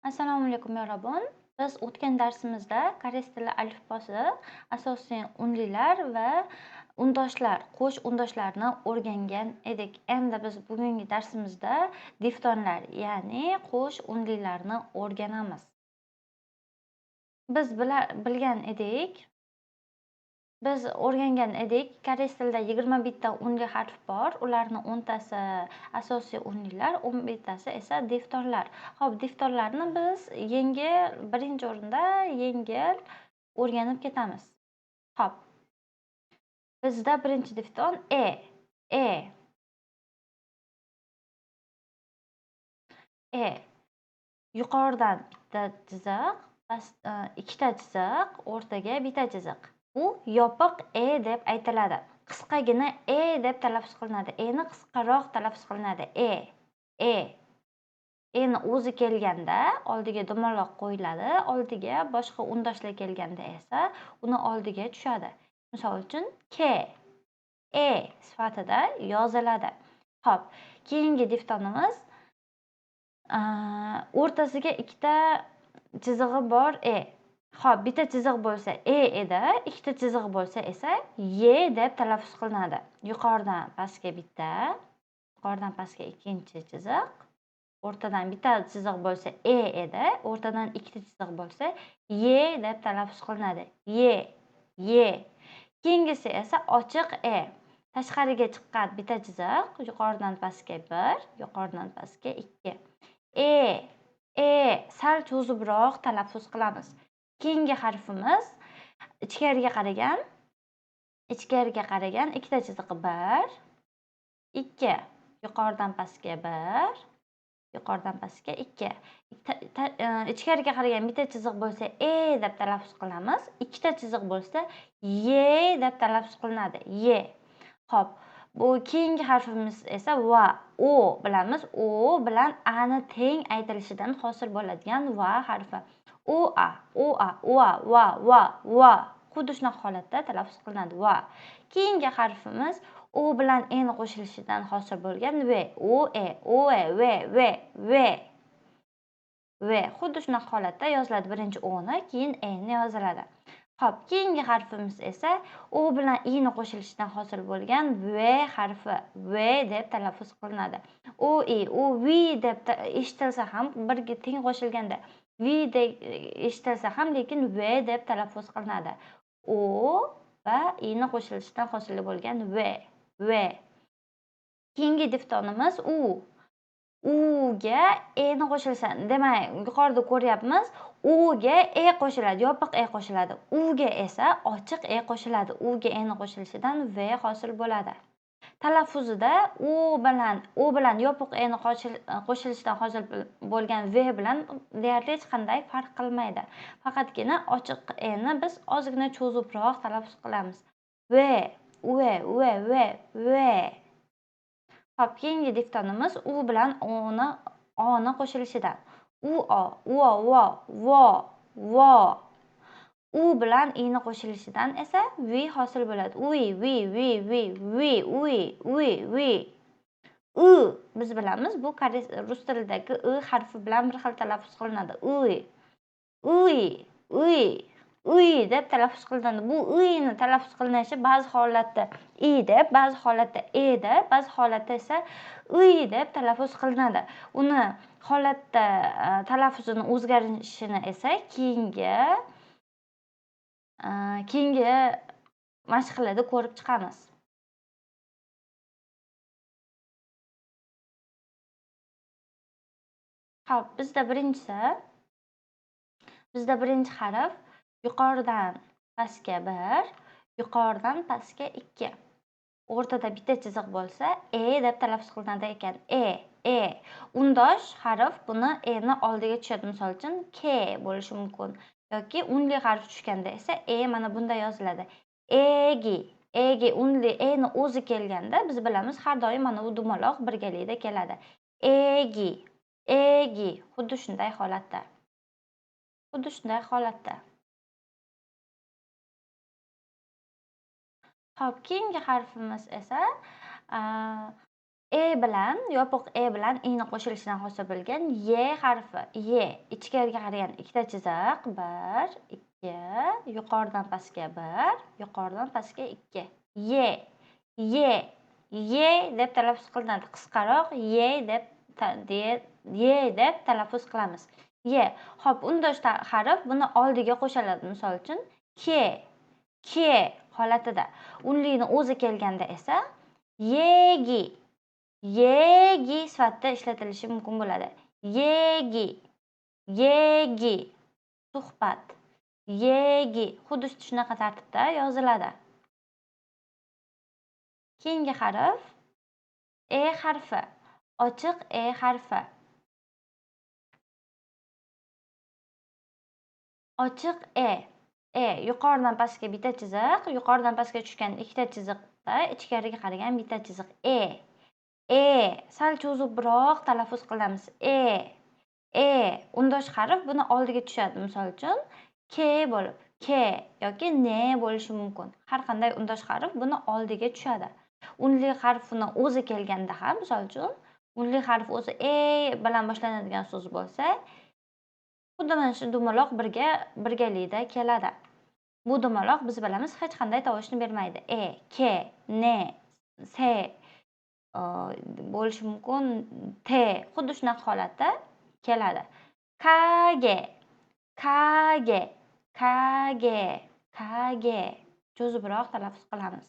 Assalomu alaykum yorobun. Biz o'tgan darsimizda koreys tili alifbosi, asosiy unlilar va undoshlar, qo'sh undoshlarini o'rgangan edik. Endi biz bugungi darsimizda diftonlar, ya'ni qo'sh unlilarni o'rganamiz. Biz bilgan edik, biz o'rgangan edik, koreys tilida 21 ta unli harf bor. Ularning 10 tasi asosiy unlilar, 11 tasi esa diftonlar. Xo'p, diftonlarni biz birinchi o'rinda yengil o'rganib ketamiz. Xo'p, bizda birinchi difton e. Yuqoridan bitta chiziq, ikkita chiziq, o'rtaga bitta chiziq. Bu yopiq deb aytiladi. Qisqagina deb talaffuz qilinadi. Ni qisqaroq talaffuz qilinadi. Ni o'zi kelganda oldiga dumaloq qo'yiladi, oldiga boshqa undoshlar kelganda esa uni oldiga tushadi. Misol uchun sifatida yoziladi. Xo'p, keyingi diftonimiz o'rtasiga ikkita chizig'i bor Xo'p, bitta chiziq bo'lsa edi, ikkita chiziq bo'lsa esa deb talaffuz qilinadi. Yuqoridan pastga bitta, yuqoridan pastga ikkinchi chiziq, o'rtadan bitta chiziq bo'lsa edi, o'rtadan ikkita chiziq bo'lsa deb talaffuz qilinadi. Keyingisi esa ochiq Tashqariga chiqqan bitta chiziq, yuqoridan pastga 1, yuqoridan pastga 2. Sal cho'zibroq talaffuz qilamiz. Keyingi harfimiz ichkariga qaragan ikkita chiziq 1, 2, yuqoridan pastga 1, yuqoridan pastga 2. Ichkariga qaragan bitta chiziq bo'lsa deb talaffuz qilamiz. Ikkita chiziq bo'lsa deb talaffuz qilinadi. Xo'p, bu keyingi harfimiz esa o bilamiz. O bilan ani teng aytilishidan hosil bo'ladigan va harfi. Va. Xuddi shunaqa holatda talaffuz qilinadi. Va. Keyingi harfimiz o bilan ni qo'shilishidan hosil bo'lgan Xuddi shunaqa holatda yoziladi. Birinchi o'ni, keyin ni yoziladi. Xo'p, keyingi harfimiz esa o bilan ni qo'shilishidan hosil bo'lgan harfi. Deb talaffuz qilinadi. deb eshitilsa ham birga teng qo'shilganda deb eshitilsa ham, lekin deb talaffuz qilinadi. O va ni qo'shilishidan hosil bo'lgan Keyingi diftonimiz Uga ni qo'shilsa, demak, yuqorida ko'ryapmiz, Uga qo'shiladi, yopiq qo'shiladi. Uga esa ochiq qo'shiladi. Uga ni qo'shilishidan hosil bo'ladi. Talaffuzida u bilan yopiq ni qo'shilishidan hosil bo'lgan bilan deyarli hech qanday farq qilmaydi. Faqatgina ochiq ni biz ozgina cho'zibroq talaffuz qilamiz. Xo'p, keyingi diftonimiz u bilan oni qo'shilishidan. U bilan ni qo'shilishidan esa hosil bo'ladi. Biz bilamiz, bu rus tilidagi harfi bilan bir xil talaffuz qilinadi. Deb talaffuz qilinadi. Bu ni talaffuz qilinishi ba'zi holatda deb, ba'zi holatda deb, ba'zi holatda esa deb talaffuz qilinadi. Uni holatda talaffuzini o'zgarishini esa keyingi mashqlarda ko'rib chiqamiz. Xo'p, bizda birinchi harf yuqoridan pastga 1, yuqoridan pastga 2. O'rtada bitta chiziq bo'lsa deb talaffuz qilinadi ekan. Undosh harf buni ni oldiga tushadi. Misol uchun bo'lishi mumkin. Yoki unli harf tushganda esa mana bunday yoziladi. Unli ni o'zi kelganda biz bilamiz, har doim mana bu dumaloq birgalikda keladi. Xuddi shunday holatda. Xo'p, keyingi harfimiz esa bilan, yopiq bilan i'ni qo'shilishidan hosil bo'lgan y harfi. Ichkariga qaragan ikkita chiziq. 1, 2, yuqoridan pastga 1, yuqoridan pastga 2. Y deb talaffuz qilinadi. Qisqaroq deb talaffuz qilamiz. Xo'p, undosh harf buni oldiga qo'shiladi. Misol uchun ke holatida. Unlikni o'zi kelganda esa yegi sifatida ishlatilishi mumkin bo'ladi. Yegi suhbat. Xuddi shunaqa tartibda yoziladi. Keyingi harf harfi. Ochiq harfi. Ochiq yuqoridan pastga bitta chiziq, yuqoridan pastga tushgan ikkita chiziqda ichkariga qaragan bitta chiziq. Sal cho'zibroq talaffuz qilamiz. Undosh harf buni oldiga tushadi. Misol uchun ke bo'lib, yoki ne bo'lishi mumkin. Har qanday undosh harf buni oldiga tushadi. Unli harfini o'zi kelganda ham, misol uchun, unli harf o'zi bilan boshlanadigan so'z bo'lsa, xuddi mana shu dumaloq birgalikda keladi. Bu dumaloq biz bilamiz hech qanday tovushni bermaydi. Ke, ne, se bo'lishi mumkin, te xuddi shunaqa holatda keladi. Kage cho'zibroq talaffuz qilamiz.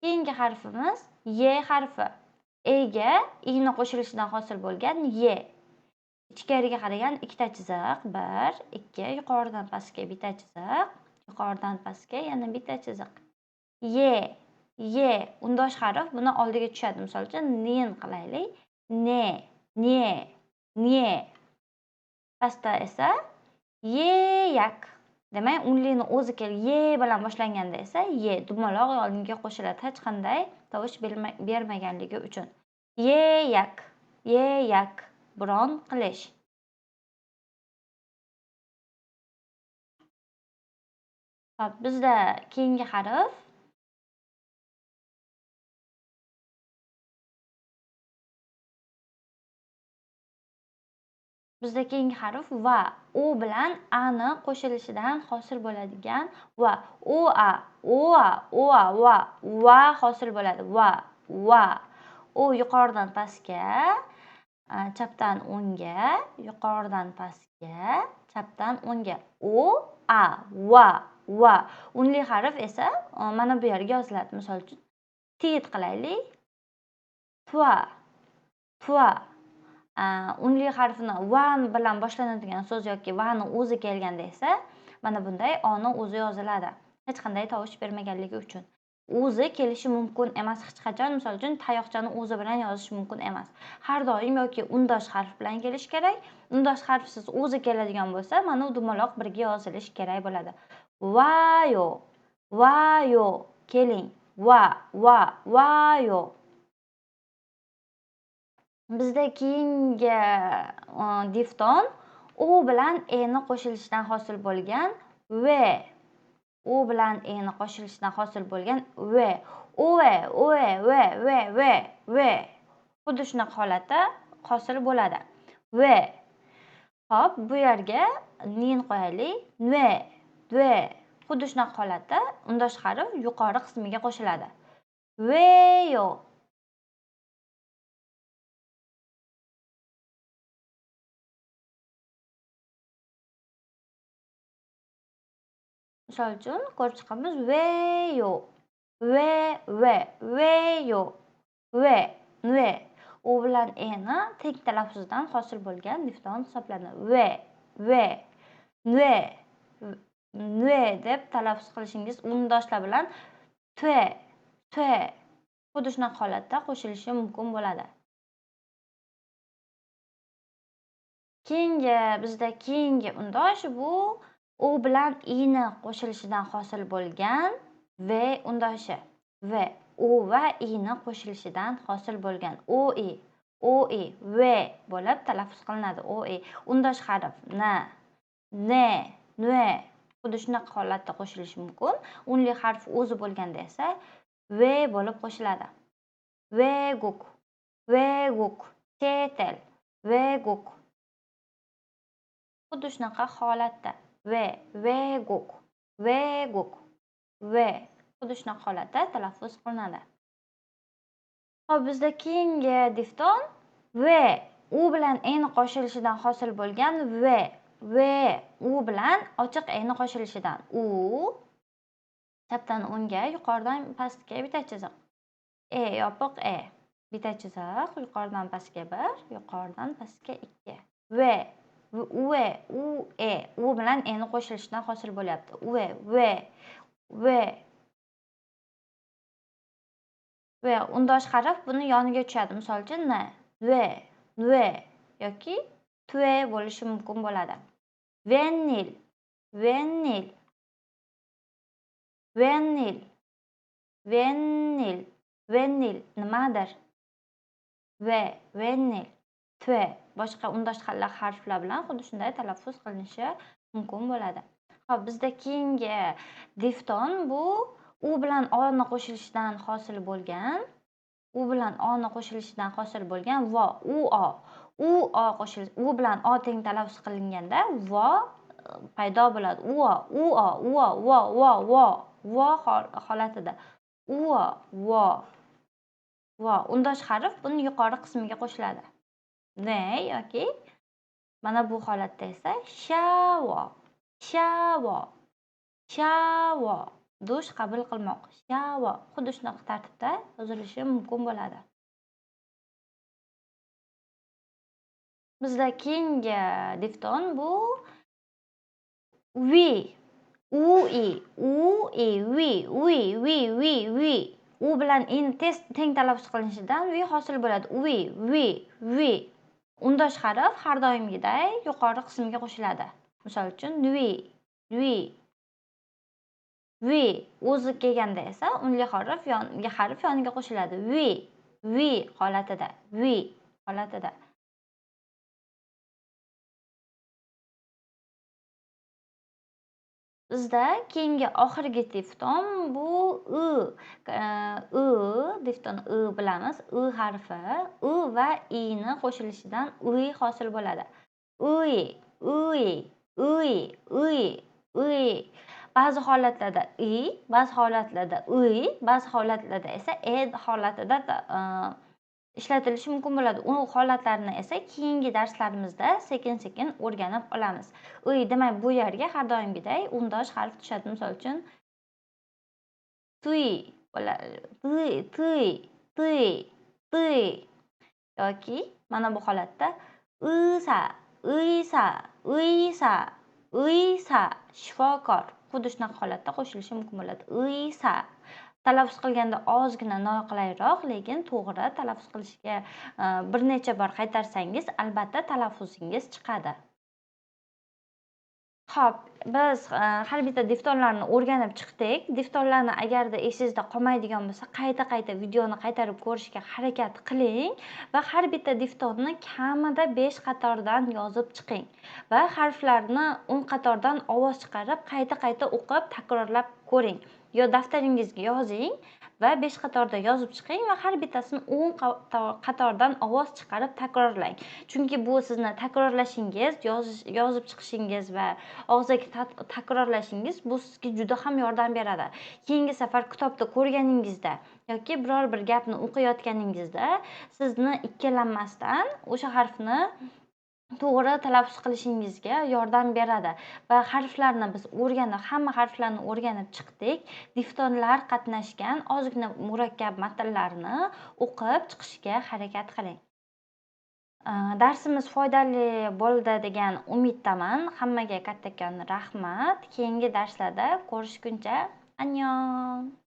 Keyingi harfimiz y harfi. Ga i'ni qo'shilishidan hosil bo'lgan y. Ichkariga qaragan ikkita chiziq, 1, 2, yuqoridan pastga bitta chiziq, yuqoridan pastga yana bitta chiziq. Undosh harf buni oldiga tushadi. Misol uchun nin qilaylik. Ne. Pastda esa yak. Demak, unlikni o'zi bilan boshlanganda esa dumaloq oldinga qo'shiladi. Hech qanday tovush bermaganligi uchun. Yak. Biron qilish. Xo'p, bizda keyingi harf va. U bilan ani qo'shilishidan hosil bo'ladigan va. Va hosil bo'ladi. Va. U yuqoridan pastga, chapdan o'ngga, yuqoridan pastga, chapdan o'ngga. Va. Unli harf esa mana bu yerga yoziladi. Misol uchun, tit qilaylik. Tva. Unli harfini va bilan boshlanadigan so'z yoki vani o'zi kelganda esa mana bunday oni o'zi yoziladi. Hech qanday tovush bermaganligi uchun. O'zi kelishi mumkin emas hech qachon. Misol uchun, tayoqchani o'zi bilan yozish mumkin emas. Har doim yoki undosh harf bilan kelish kerak. Undosh harfsiz o'zi keladigan bo'lsa, mana u dumaloq birga yozilishi kerak bo'ladi. Vayo. Keling. Vayo. Bizda keyingi difton u bilan ni qo'shilishidan hosil bo'lgan u bilan ni qo'shilishidan hosil bo'lgan xuddi shunaqa holatda hosil bo'ladi. Xo'p, bu yerga nin qo'yaylik. Xuddi shunaqa holatda undosh harf yuqori qismiga qo'shiladi. Veyo. Misol uchun, ko'rib chiqamiz. Veyo. U bilan ni teng talaffuzdan hosil bo'lgan difton hisoblanadi. Deb talaffuz qilishingiz undoshlar bilan xuddi shunaqa holatda qo'shilishi mumkin bo'ladi. Bizda keyingi undosh bu u bilan i'ni qo'shilishidan hosil bo'lgan undoshi. U va i'ni qo'shilishidan hosil bo'lgan bo'lib talaffuz qilinadi. Undosh harf xuddi shunaqa holatda qo'shilishi mumkin. Unli harf o'zi bo'lganda esa bo'lib qo'shiladi. 외국, 외국, chet el, 외국. Xuddi shunaqa holatda 외국, 외국, xuddi shunaqa holatda talaffuz qilinadi. Xo'p, bizda keyingi difton u bilan ni qo'shilishidan hosil bo'lgan u bilan ochiq ni qo'shilishidan chapdan o'ngga, yuqoridan pastga bitta chiziq. Yopiq bitta chiziq, yuqoridan pastga 1, yuqoridan pastga 2. U bilan ni qo'shilishidan hosil bo'lyapti. Undosh harf buni yoniga tushadi. Misol uchun yoki tue bo'lishi mumkin bo'ladi. Venil, nimadir? Venil, tue. Boshqa undosh harflar bilan xuddi shunday talaffuz qilinishi mumkin bo'ladi. Xo'p, bizda keyingi difton bu u bilan ni qo'shilishidan hosil bo'lgan u bilan teng talaffuz qilinganda paydo bo'ladi. Holatida. Undosh harf buni yuqori qismiga qo'shiladi. Yoki mana bu holatda esa shavo. Dush qabul qilmoq. Shavo. Xuddi shunaqa tartibda yozilishi mumkin bo'ladi. Bizda keyingi difton bu u bilan ni teng talaffuz qilinishidan hosil bo'ladi. Undosh harf har doimgiday yuqori qismiga qo'shiladi. Misol uchun o'zi kelganda esa unli harf yoniga qo'shiladi. Holatida. Bizda keyingi oxirgi difton bu difton bilamiz. Harfi va ni qo'shilishidan hosil bo'ladi. Ba'zi holatlarda ba'zi holatlarda ba'zi holatlarda esa holatida ishlatilishi mumkin bo'ladi. U holatlarini esa keyingi darslarimizda sekin-sekin o'rganib olamiz. Demak, bu yerga har doimgiday undosh harf tushadi. Misol uchun yoki mana bu holatda shifokor. Xuddi shunaqa holatda qo'shilishi mumkin bo'ladi. Talaffuz qilganda ozgina noqulayroq, lekin to'g'ri talaffuz qilishga bir necha bor qaytarsangiz, albatta talaffuzingiz chiqadi. Xo'p, biz har bitta diftonlarni o'rganib chiqdik. Diftonlarni agarda esingizda qolmaydigan bo'lsa, qayta videoni qaytarib ko'rishga harakat qiling va har bitta diftonni kamida 5 qatordan yozib chiqing va harflarni 10 qatordan ovoz chiqarib, qayta o'qib, takrorlab ko'ring. Yo daftaringizga yozing va 5 qatorda yozib chiqing va har bittasini 10 qatordan ovoz chiqarib takrorlang. Chunki bu sizni takrorlashingiz, yozib chiqishingiz va og'zaki takrorlashingiz bu sizga juda ham yordam beradi. Keyingi safar kitobda ko'rganingizda yoki biror bir gapni o'qiyotganingizda sizni ikkilanmasdan o'sha harfni to'g'ri talaffuz qilishingizga yordam beradi va biz hamma harflarni o'rganib chiqdik. Diftonlar qatnashgan ozgina murakkab matnlarni o'qib chiqishga harakat qiling. Darsimiz foydali bo'ldi degan umiddaman. Hammaga kattakon rahmat. Keyingi darslarda ko'rishguncha annyeong.